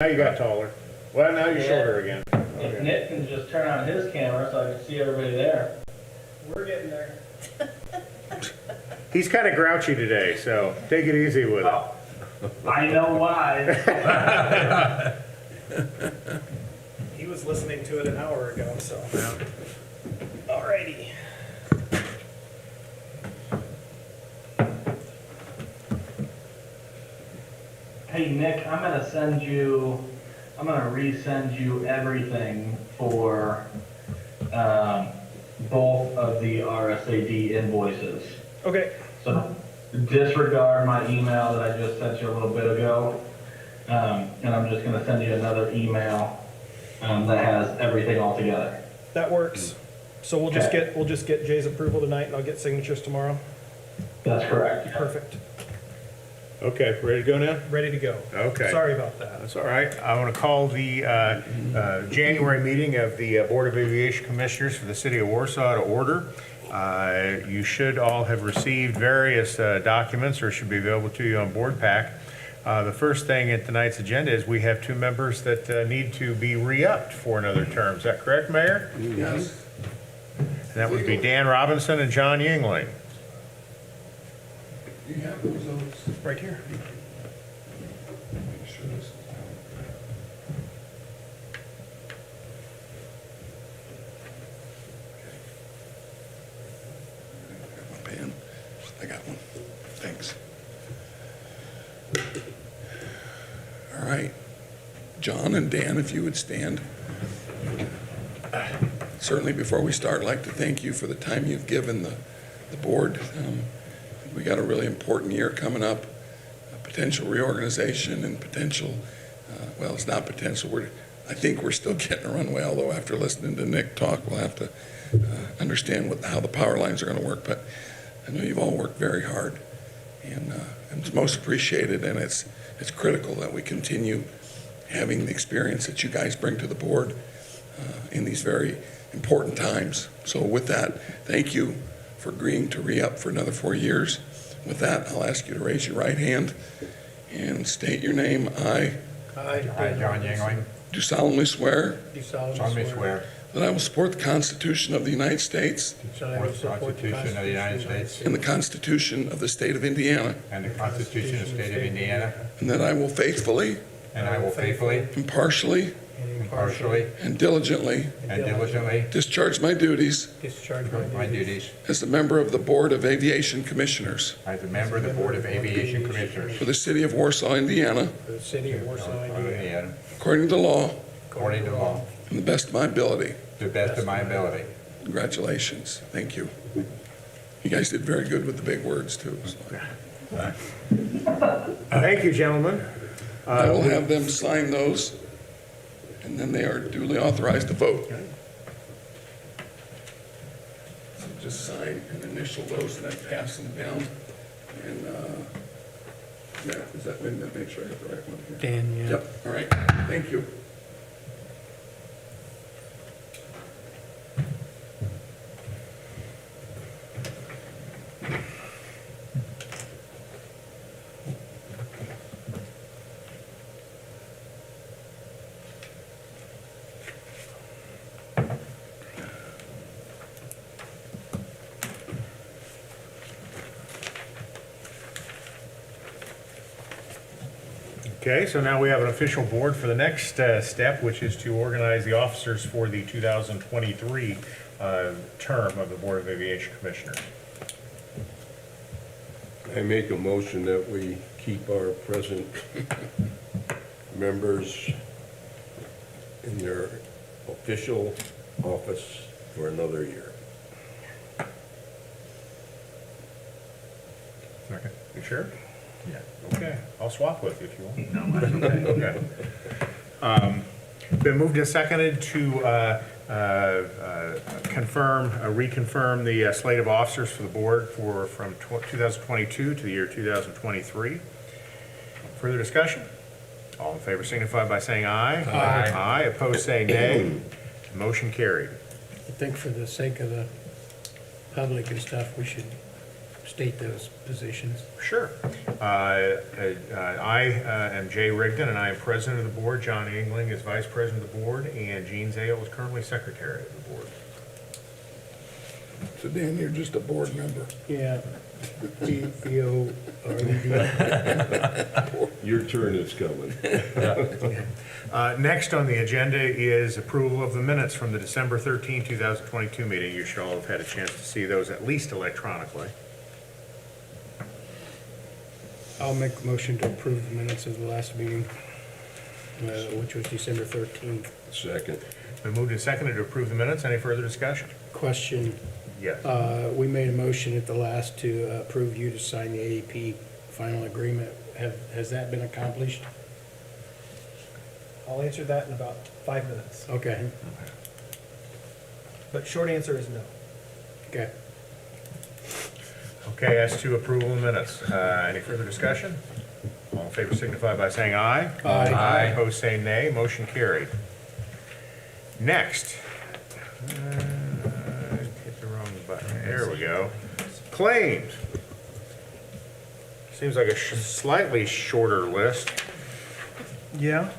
Now you got taller. Well, now you're shorter again. If Nick can just turn on his camera so I can see everybody there. We're getting there. He's kind of grouchy today, so take it easy with him. Oh, I know why. He was listening to it an hour ago, so. Alrighty. Hey Nick, I'm gonna resend you everything for both of the RSAD invoices. Okay. So disregard my email that I just sent you a little bit ago. And I'm just gonna send you another email that has everything all together. That works. So we'll just get Jay's approval tonight and I'll get signatures tomorrow. That's correct. Perfect. Okay, ready to go now? Ready to go. Okay. Sorry about that. That's all right. I want to call the January meeting of the Board of Aviation Commissioners for the City of Warsaw to order. You should all have received various documents or should be available to you on board pack. The first thing in tonight's agenda is we have two members that need to be re-upped for another term. Is that correct, Mayor? Yes. And that would be Dan Robinson and John Yingling. You have those oaths? Right here. Make sure this is down. My pen. I got one. Thanks. All right. John and Dan, if you would stand. Certainly before we start, I'd like to thank you for the time you've given the board. We got a really important year coming up, potential reorganization and potential, well, it's not potential. I think we're still getting a runway, although after listening to Nick talk, we'll have to understand how the power lines are going to work. But I know you've all worked very hard, and it's most appreciated, and it's critical that we continue having the experience that you guys bring to the board in these very important times. So with that, thank you for agreeing to re-up for another 4 years. With that, I'll ask you to raise your right hand and state your name. I I, John Yingling, do solemnly swear do solemnly swear that I will support the Constitution of the United States to support the Constitution of the United States and the Constitution of the State of Indiana, and the Constitution of the State of Indiana, and that I will faithfully, and I will faithfully, impartially, impartially, and diligently and diligently discharge my duties discharge my duties as a member of the Board of Aviation Commissioners as a member of the Board of Aviation Commissioners for the City of Warsaw, Indiana, For the city of Warsaw, of Indiana. Indiana, according to law according to law, and the best of my ability. to the best of my ability. Congratulations. Thank you. You guys did very good with the big words, too. So Thank you, gentlemen. I will have them sign those, and then they are duly authorized to vote. So just sign and initial those, and then pass them down. And, yeah, is that, wait a minute, make sure I have the right one here. Dan, yeah. Yep, all right, thank you. Okay, so now we have an official board for the next step, which is to organize the officers for the 2023 term of the Board of Aviation Commissioners. I make a motion that we keep our present members in their official office for another year. Second. You sure? Yeah. Okay, I'll swap with you if you want. No, okay. Been moved and seconded to reconfirm the slate of officers for the board from 2022 to the year 2023. Further discussion? All in favor signify by saying aye. Aye. Aye, opposed say nay. Motion carried. I think for the sake of the public and stuff, we should state those positions? Sure. I am Jay Rigdon, and I am president of the board. John Engling is vice president of the board, and Gene Zale is currently secretary of the board. So Dan, you're just a board member. Yeah. B-O-R-E-D. Your turn is coming. Next on the agenda is approval of the minutes from the December 13, 2022 meeting. You should all have had a chance to see those, at least electronically. I'll make a motion to approve the minutes of the last meeting, which was December 13th. Second. Been moved and seconded to approve the minutes. Any further discussion? Question, Yes. we made a motion at the last to approve you to sign the AEP final agreement. Has that been accomplished? I'll answer that in about 5 minutes. Okay, But short answer is no. okay. Okay, as to approval of minutes, any further discussion? All in favor signify by saying aye. Aye. Aye, opposed say nay, motion carried. Next. Hit the wrong button, there we go. Claims. Seems like a slightly shorter list. Yeah.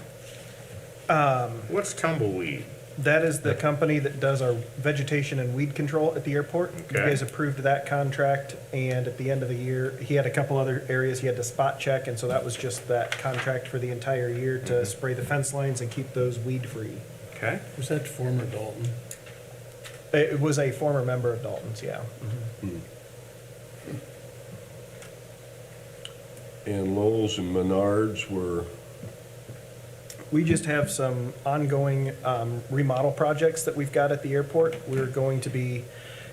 What's tumbleweed? That is the company that does our vegetation and weed control at the airport. You Okay. guys approved that contract, and at the end of the year, he had a couple other areas he had to spot check, and so that was just that contract for the entire year to spray the fence lines and keep those weed-free. Okay, Was that former Dalton? It was a former member of Dalton's, yeah. And Lowe's and Menards were, We just have some ongoing remodel projects that we've got at the airport. We're going to be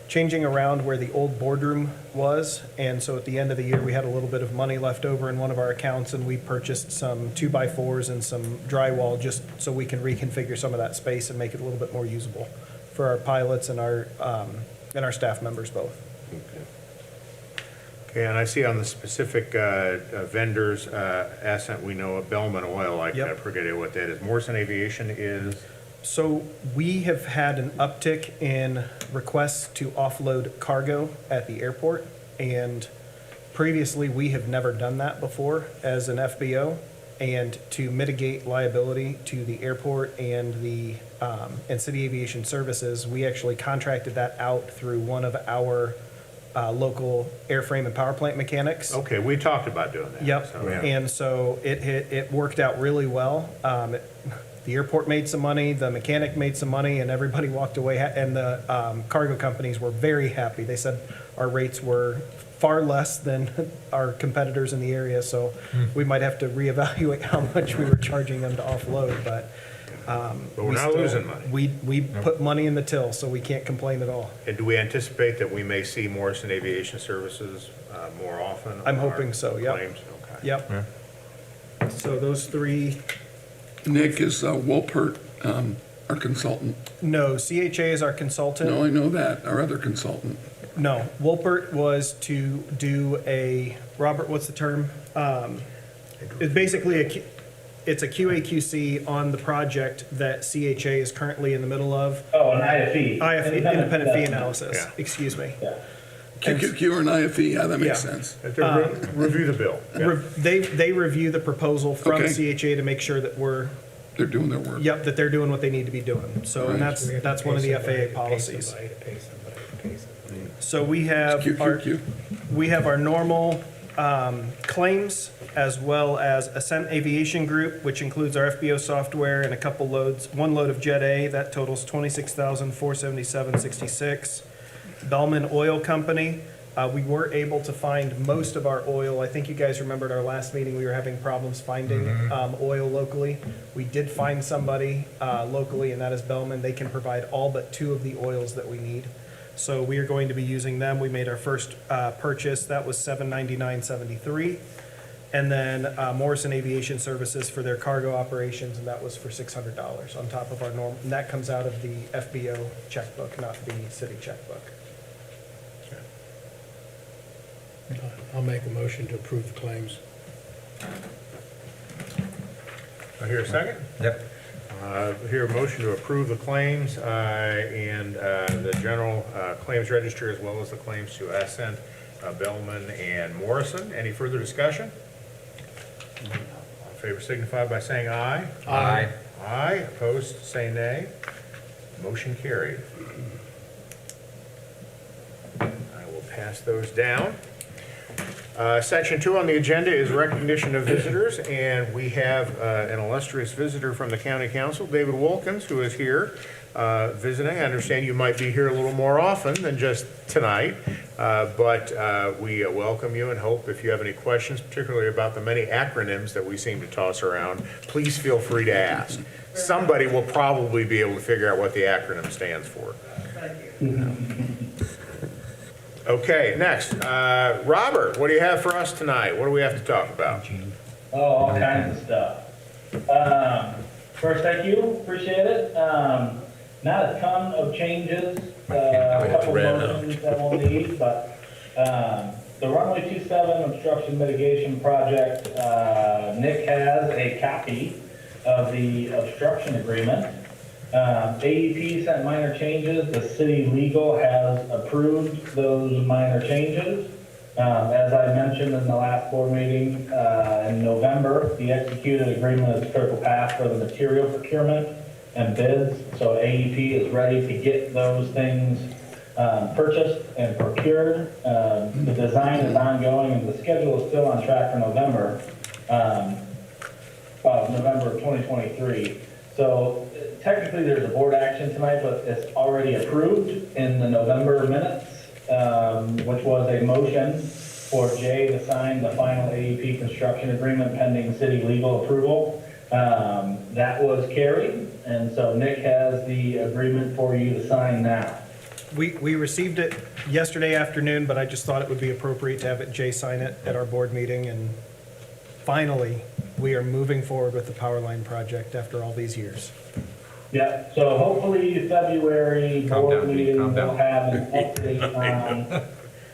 changing around where the old boardroom was, and so at the end of the year, we had a little bit of money left over in one of our accounts, and we purchased some 2x4s and some drywall just so we can reconfigure some of that space and make it a little bit more usable for our pilots and our staff members both. okay. okay, and I see on the specific vendors, Ascent, we know of Bellman Oil, I Yep. forget what that is. Morrison Aviation is, So we have had an uptick in requests to offload cargo at the airport, and previously, we have never done that before as an FBO. And to mitigate liability to the airport and the, and City Aviation Services, we actually contracted that out through one of our local airframe and power plant mechanics. okay, we talked about doing that. Yep, so, yeah. and so it worked out really well. The airport made some money, the mechanic made some money, and everybody walked away, and the cargo companies were very happy. They said our rates were far less than our competitors in the area, so we might have to reevaluate how much we were charging them to offload, but. But we're we not still- losing money. We put money in the till, so we can't complain at all. And do we anticipate that we may see Morrison Aviation Services more often? I'm on our hoping so, yep. claims? Okay. Yep. So those three, Nick, is Wolpert our consultant? no, CHA is our consultant. No, I know that, our other consultant. No, Wolpert was to do a, Robert, what's the term? It's basically it's a QA/QC on the project that CHA is currently in the middle of. Oh, an IFE. Independent fee analysis, Yeah. excuse me. Yeah. QQQ or an IFE, yeah, that makes Yeah. sense. Review the bill. Yeah. They review the proposal from Okay. CHA to make sure that we're, They're doing their work. yep, that they're doing what they need to be doing. So, and that's one of the FAA policies. So we have our. QQQ. We have our normal claims, as well as Ascent Aviation Group, which includes our FBO software and a couple loads, one load of Jet A, that totals $26,477.66. Bellman Oil Company, we were able to find most of our oil. I think you guys remembered our last meeting, we were having problems finding oil locally. We did find somebody locally, and that is Bellman. They can provide all but 2 of the oils that we need. So we are going to be using them. We made our first purchase. That was $799.73. And then Morrison Aviation Services for their cargo operations, and that was for $600 on top of our normal. And that comes out of the FBO checkbook, not the city checkbook. I'll make a motion to approve the claims. I hear a second? Yep. Hear a motion to approve the claims and the general claims register as well as the claims to Ascent Bellman and Morrison. Any further discussion? All in favor signify by saying aye. Aye. Aye, opposed, say nay. Motion carried. I will pass those down. Section 2 on the agenda is recognition of visitors, and we have an illustrious visitor from the County Council, David Wilkins, who is here visiting. I understand you might be here a little more often than just tonight, but we welcome you and hope if you have any questions, particularly about the many acronyms that we seem to toss around, please feel free to ask. Somebody will probably be able to figure out what the acronym stands for. Okay, next, Robert, what do you have for us tonight? What do we have to talk about? Oh, all kinds of stuff. First, thank you, appreciate it. Not a ton of changes, a couple motions that we'll need, but the runway 27 obstruction mitigation project, Nick has a copy of the obstruction agreement. AEP sent minor changes. The city legal has approved those minor changes. As I mentioned in the last board meeting in November, the executed agreement is critical path for the material procurement and bids. So AEP is ready to get those things purchased and procured. The design is ongoing and the schedule is still on track for November of 2023. So technically there's a board action tonight, but it's already approved in the November minutes, which was a motion for Jay to sign the final AEP construction agreement pending city legal approval. That was carried, and so Nick has the agreement for you to sign now. We received it yesterday afternoon, but I just thought it would be appropriate to have Jay sign it at our board meeting, and finally, we are moving forward with the power line project after all these years. Yeah, so hopefully February Calm board down, Pete, meeting calm will down. have an update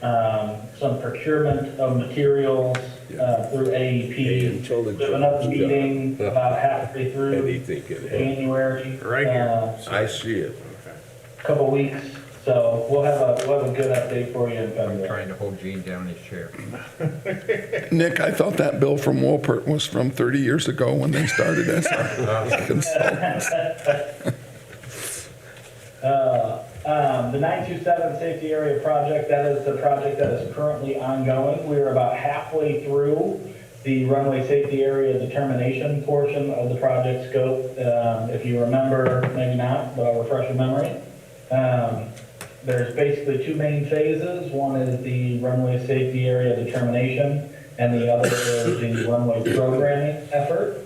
on some procurement of materials through AEP. Until the We have another job's meeting done. about halfway through Anything can happen. January. Right here. I see it. Couple weeks, so we'll have a good update for you in I'm February. trying to hold Gene down in his chair. Nick, I thought that bill from Wolpert was from 30 years ago when they started as our consultants. The 927 safety area project, that is the project that is currently ongoing. We are about halfway through the runway safety area determination portion of the project scope. If you remember, maybe not, but I'll refresh your memory. There's basically two main phases. One is the runway safety area determination, and the other is the runway programming effort.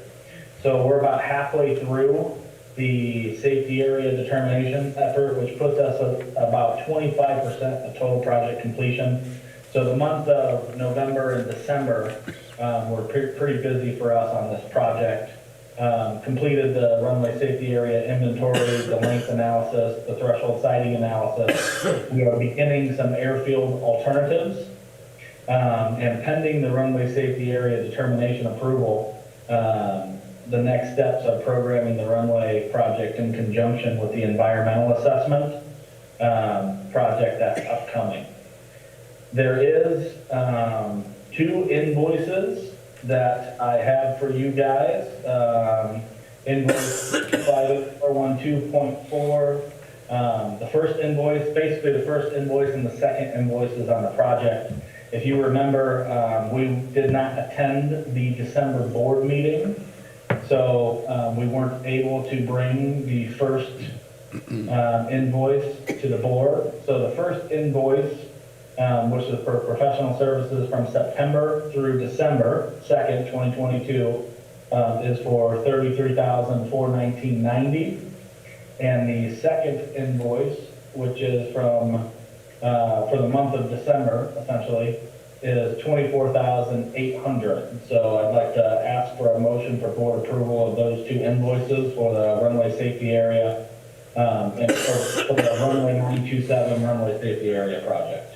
So we're about halfway through the safety area determination effort, which puts us at about 25% of total project completion. So the month of November and December were pretty busy for us on this project. Completed the runway safety area inventory, the length analysis, the threshold sighting analysis. We are beginning some airfield alternatives. And pending the runway safety area determination approval, the next steps are programming the runway project in conjunction with the environmental assessment project that's upcoming. There is 2 invoices that I have for you guys. Invoice 5412.4. The first invoice, basically the first invoice and the second invoice is on the project. If you remember, we did not attend the December board meeting, so we weren't able to bring the first invoice to the board. So the first invoice, which is for professional services from September through December 2nd, 2022, is for $33,419.90. And the second invoice, which is from for the month of December, essentially, is $24,800. So I'd like to ask for a motion for board approval of those 2 invoices for the runway safety area and for the runway 927 runway safety area project.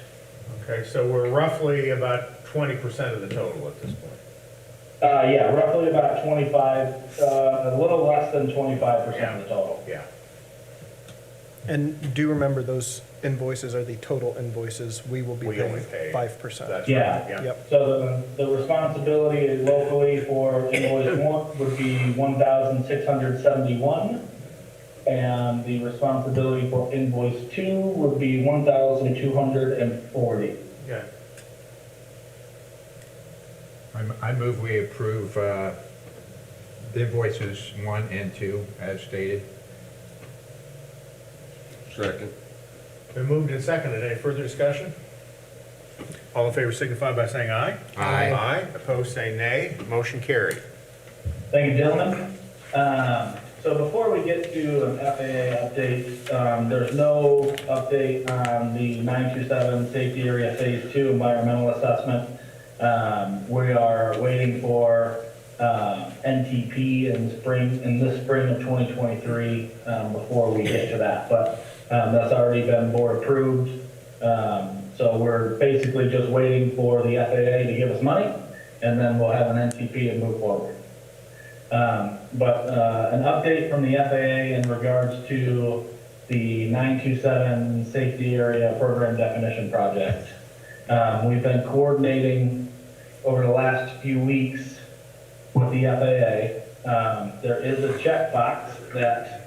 Okay, so we're roughly about 20% of the total at this point. Yeah, roughly about 25, a little less than 25% of the total. Yeah. And do remember, those invoices are the total invoices. We will be We only paying pay. 5%. That's right, Yeah. yeah. Yep. So the responsibility locally for invoice 1 would be 1,671, and the responsibility for invoice 2 would be 1,240. Okay. I move we approve invoices 1 and 2 as stated. Second. Been moved and seconded. Any further discussion? All in favor signify by saying aye. Aye. Aye. Opposed, say nay. Motion carried. Thank you, gentlemen. So before we get to an FAA update, there's no update on the 927 Safety Area Phase 2 environmental assessment. We are waiting for NTP in this spring of 2023 before we get to that. But that's already been board approved. So we're basically just waiting for the FAA to give us money, and then we'll have an NTP and move forward. But an update from the FAA in regards to the 927 Safety Area Program Definition Project. We've been coordinating over the last few weeks with the FAA. There is a checkbox that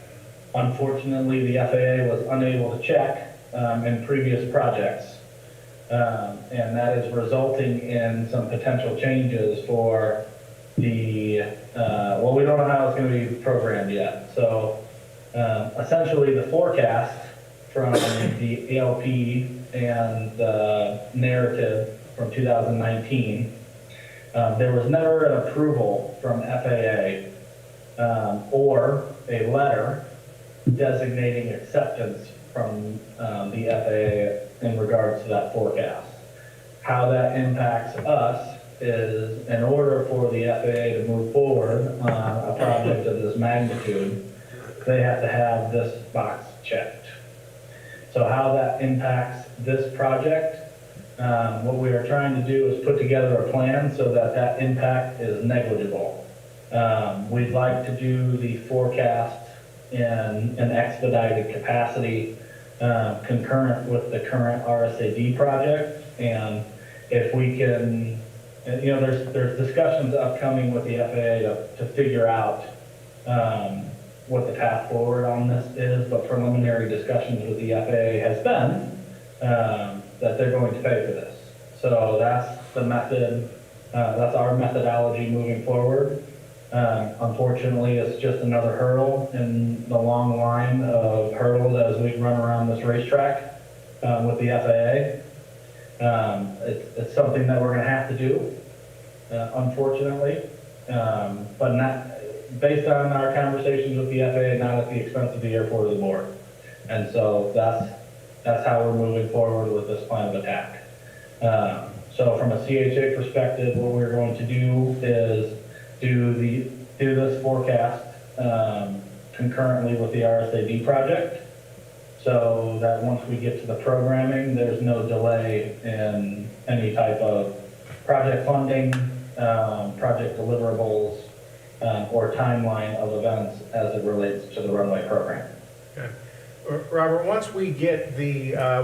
unfortunately the FAA was unable to check in previous projects. And that is resulting in some potential changes for the, well, we don't know how it's going to be programmed yet. So essentially the forecast from the ALP and the narrative from 2019, there was never an approval from FAA or a letter designating acceptance from the FAA in regards to that forecast. How that impacts us is, in order for the FAA to move forward on a project of this magnitude, they have to have this box checked. So how that impacts this project, what we are trying to do is put together a plan so that that impact is negligible. We'd like to do the forecast in an expedited capacity concurrent with the current RSAD project. And if we can, you know, there's discussions upcoming with the FAA to figure out what the path forward on this is, but preliminary discussions with the FAA has been that they're going to pay for this. So that's the method, that's our methodology moving forward. Unfortunately, it's just another hurdle in the long line of hurdles as we run around this racetrack with the FAA. It's something that we're going to have to do, unfortunately, but not based on our conversations with the FAA, not at the expense of the airport or the board. And so that's how we're moving forward with this plan of attack. So from a CHA perspective, what we're going to do is do this forecast concurrently with the RSAD project, so that once we get to the programming, there's no delay in any type of project funding, project deliverables, or timeline of events as it relates to the runway program. Okay. Robert, once we get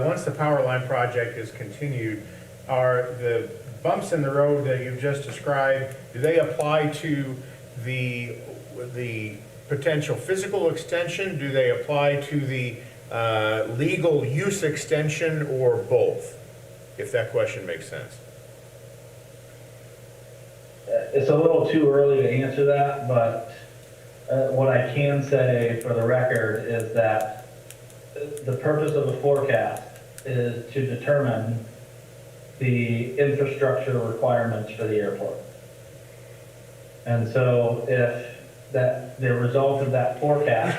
once the power line project is continued, are the bumps in the road that you've just described, do they apply to the potential physical extension? Do they apply to the legal use extension, or both? If that question makes sense. It's a little too early to answer that, but what I can say for the record is that the purpose of the forecast is to determine the infrastructure requirements for the airport. And so if the result of that forecast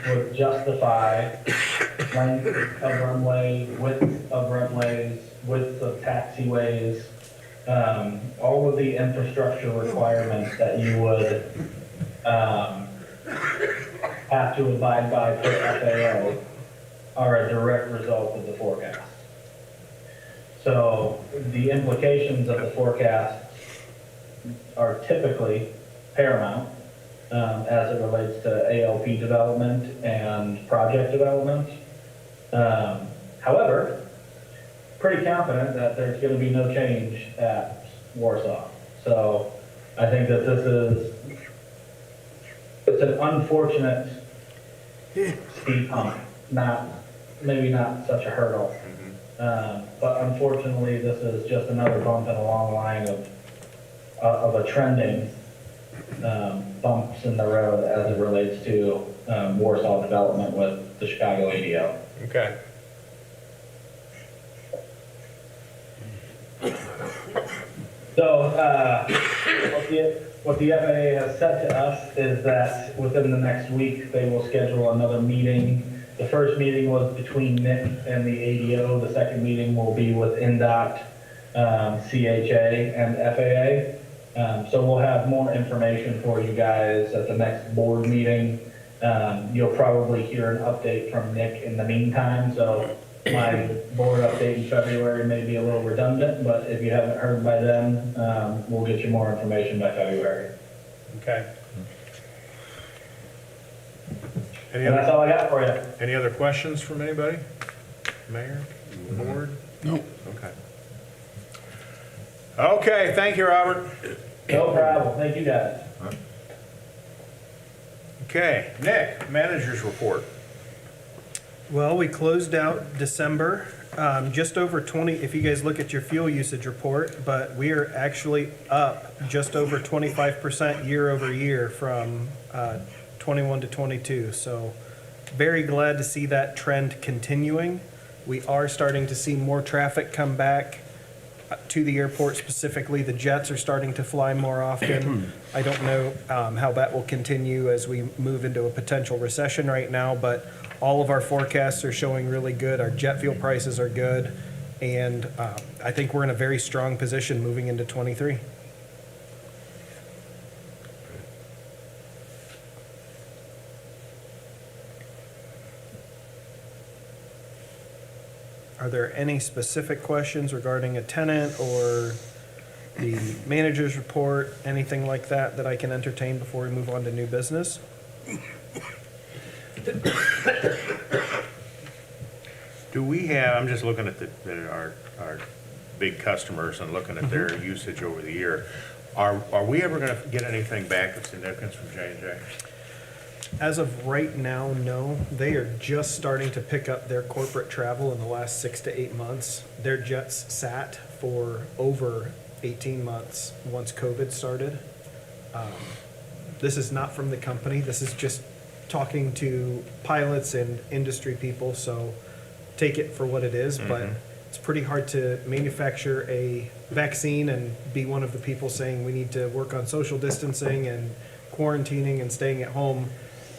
would justify length of runway, width of runways, width of taxiways, all of the infrastructure requirements that you would have to abide by per FAA are a direct result of the forecast. So the implications of the forecast are typically paramount, as it relates to ALP development and project development. However, pretty confident that there's going to be no change at Warsaw. So I think that it's an unfortunate speed hump, maybe not such a hurdle. But unfortunately, this is just another bump in a long line of a trending bumps in the road as it relates to Warsaw development with the Chicago ADO. Okay. So what the FAA has said to us is that within the next week, they will schedule another meeting. The first meeting was between Nick and the ADO. The second meeting will be with NDOT, CHA, and FAA. So we'll have more information for you guys at the next board meeting. You'll probably hear an update from Nick in the meantime. So my board update in February may be a little redundant, but if you haven't heard by then, we'll get you more information by February. Okay. Any And that's other, all I got for you. any other questions from anybody? Mayor, board? No, Okay. Okay, thank you, Robert. No problem. Thank you, guys. Okay, Nick, manager's report. Well, we closed out December, just over 20, if you guys look at your fuel usage report, but we are actually up just over 25% year over year from 21 to 22. So very glad to see that trend continuing. We are starting to see more traffic come back to the airport specifically. The jets are starting to fly more often. I don't know how that will continue as we move into a potential recession right now, but all of our forecasts are showing really good. Our jet fuel prices are good, and I think we're in a very strong position moving into 23. Are there any specific questions regarding a tenant or the manager's report, anything like that that I can entertain before we move on to new business? Do we have, I'm just looking at our big customers and looking at their usage over the year. Are we ever gonna get anything back of significance from J&J? As of right now, no. They are just starting to pick up their corporate travel in the last 6 to 8 months. Their jets sat for over 18 months once COVID started. This is not from the company. This is just talking to pilots and industry people, so take it for what it is. But it's pretty hard to manufacture a vaccine and be one of the people saying we need to work on social distancing and quarantining and staying at home,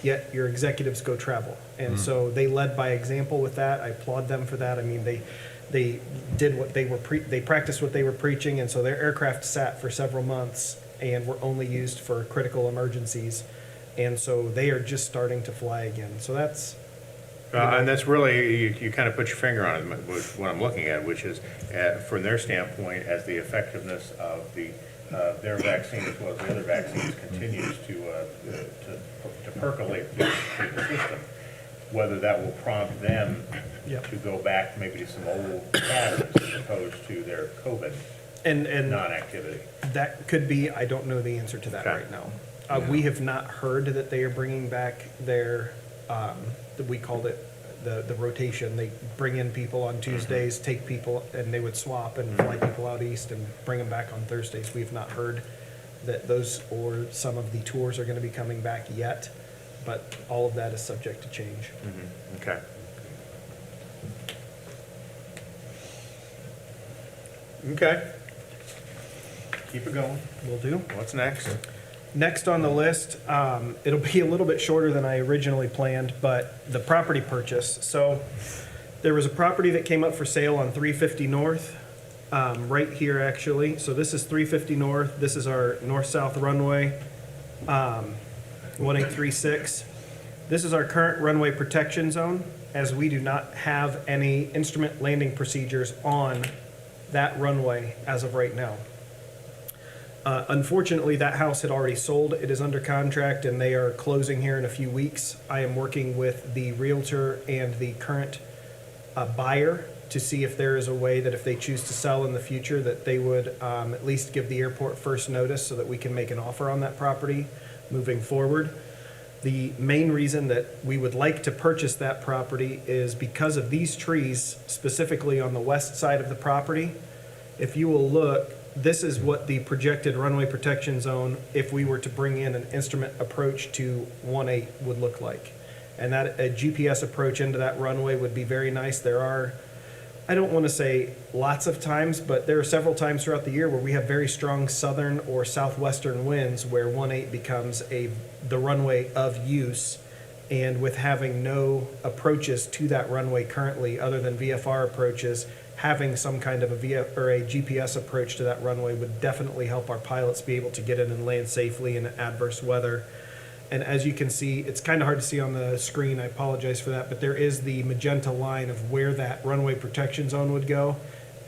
yet your executives go travel. And so they led by example with that. I applaud them for that. I mean, they did what they were they practiced what they were preaching, and so their aircraft sat for several months and were only used for critical emergencies. And so they are just starting to fly again. So that's And that's really, you kind of put your finger on it, with what I'm looking at, which is, from their standpoint, as the effectiveness of their vaccine as well as the other vaccines continues to percolate through the system, whether that will prompt them Yep. to go back maybe to some old patterns as opposed to their COVID and non-activity. that could be, I don't know the answer to that Okay. right now. We have not heard that they are bringing back their, we called it the rotation. They bring in people on Tuesdays, take people, and they would swap and fly people out east and bring them back on Thursdays. We have not heard that those or some of the tours are going to be coming back yet, but all of that is subject to change. Okay. Okay. Keep it going. Will do. What's next? Next on the list, it'll be a little bit shorter than I originally planned, but the property purchase. So there was a property that came up for sale on 350 North, right here actually. So this is 350 North. This is our north-south runway, 1836. This is our current runway protection zone, as we do not have any instrument landing procedures on that runway as of right now. Unfortunately, that house had already sold. It is under contract and they are closing here in a few weeks. I am working with the realtor and the current buyer to see if there is a way that if they choose to sell in the future, that they would at least give the airport first notice so that we can make an offer on that property moving forward. The main reason that we would like to purchase that property is because of these trees, specifically on the west side of the property. If you will look, this is what the projected runway protection zone, if we were to bring in an instrument approach to 1-8, would look like. And that a GPS approach into that runway would be very nice. There are, I don't want to say lots of times, but there are several times throughout the year where we have very strong southern or southwestern winds where 1-8 becomes the runway of use. And with having no approaches to that runway currently, other than VFR approaches, having some kind of a GPS approach to that runway would definitely help our pilots be able to get in and land safely in adverse weather. And as you can see, it's kind of hard to see on the screen, I apologize for that, but there is the magenta line of where that runway protection zone would go.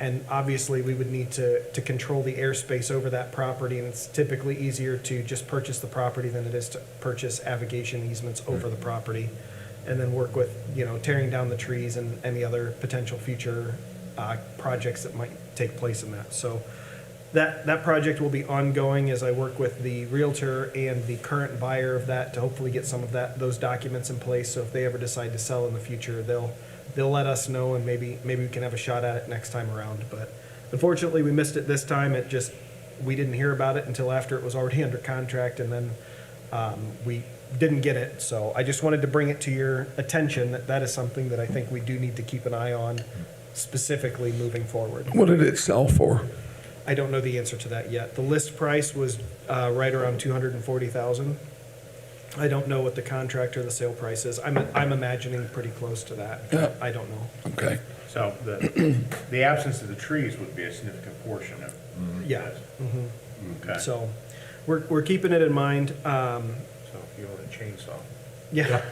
And obviously, we would need to control the airspace over that property, and it's typically easier to just purchase the property than it is to purchase aviation easements over the property, and then work with, tearing down the trees and any other potential future projects that might take place in that. So that project will be ongoing as I work with the realtor and the current buyer of that to hopefully get some of those documents in place. So if they ever decide to sell in the future, they'll let us know, and maybe we can have a shot at it next time around. But unfortunately, we missed it this time. We didn't hear about it until after it was already under contract, and then we didn't get it. So I just wanted to bring it to your attention that is something that I think we do need to keep an eye on, specifically moving forward. What did it sell for? I don't know the answer to that yet. The list price was right around $240,000. I don't know what the contract or the sale price is. I'm imagining pretty close to that. Yeah. I don't know. Okay. So the absence of the trees would be a significant portion of Yeah. Okay. So we're keeping it in mind. So if you own a chainsaw. Yeah.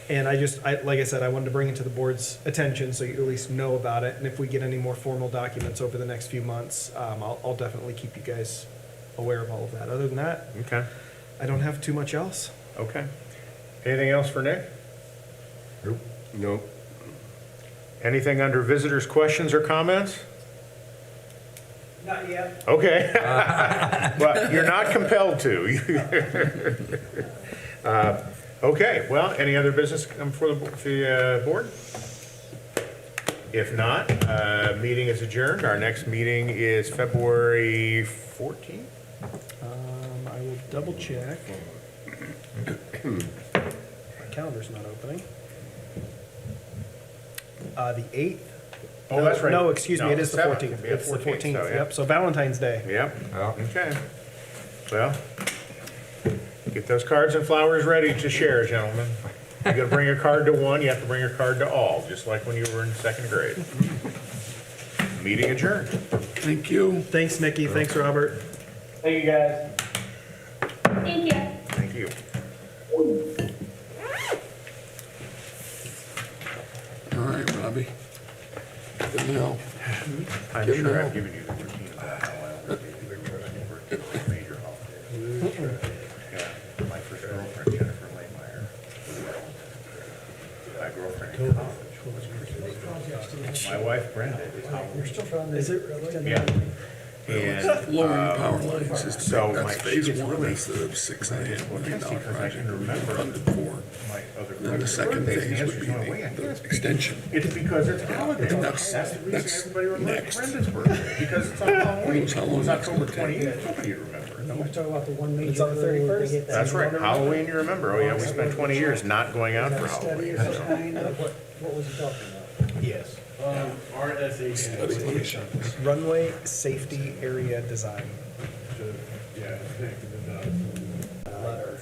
And like I said, I wanted to bring it to the board's attention so you at least know about it. And if we get any more formal documents over the next few months, I'll definitely keep you guys aware of all of that. Other than that, Okay. I don't have too much else. Okay. Anything else for Nick? Nope. Anything under visitors' questions or comments? Not yet. Okay. Well, you're not compelled to. Okay, well, any other business come for the board? If not, meeting is adjourned. Our next meeting is February 14th? I will double check. My calendar's not opening. The 8th? Oh, that's right. No, excuse me, No, it is the 7th. 14th. Yeah, It's the 14th, 14th, so, yeah. yep. So Valentine's Day. Yep, Well, okay. Well, get those cards and flowers ready to share, gentlemen. You gotta bring a card to one, you have to bring a card to all, just like when you were in second grade. Meeting adjourned. Thank you. Thanks, Nikki. Thanks, Robert. Thank you, guys. Thank you. Thank you. All right, Robbie. Good now. I'm Give sure them I've given you the routine about how I always do major holidays. Yeah, my first girlfriend, Jennifer Laymeyer. My girlfriend in college was Christmas. My wife Brenda is Is it really? Yeah. And Lowering power lines is so that's my- she phase gets one. really- That's the $6.5 million because I project can we're remember funded for. my other Then the second birthdays, phase the would answer's be no way. I can't the speak. extension. It's because it's holiday. And That's the reason that's everybody remembers next. Brenda's birthday, because it's on Halloween. knows how long It's that's October gonna take. 28th, nobody remembers. You're talking about the one major. It's on the 31st? That's right, Halloween, you remember. Oh, yeah, we spent 20 years not going out for Halloween. so. What was he talking about? Yes. Study, let me show this. Runway safety area design. Letter.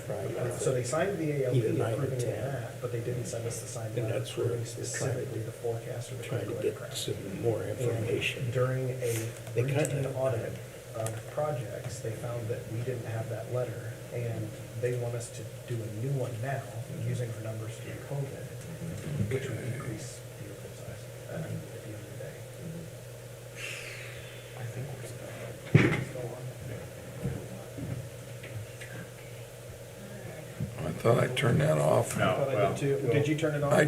So they signed the ALP Either 9 or approving 10. that, but they didn't send us the signed And letter that's where approving they're trying to specifically the forecast or the Trying to critical get aircraft. some more information. And during a They kinda routine have- audit of projects, they found that we didn't have that letter, and they want us to do a new one now, using the numbers through COVID, which would increase vehicle size at the end of the day. I think we're set. thought I turned that off. No, I thought I well. did too. Did you turn it on? I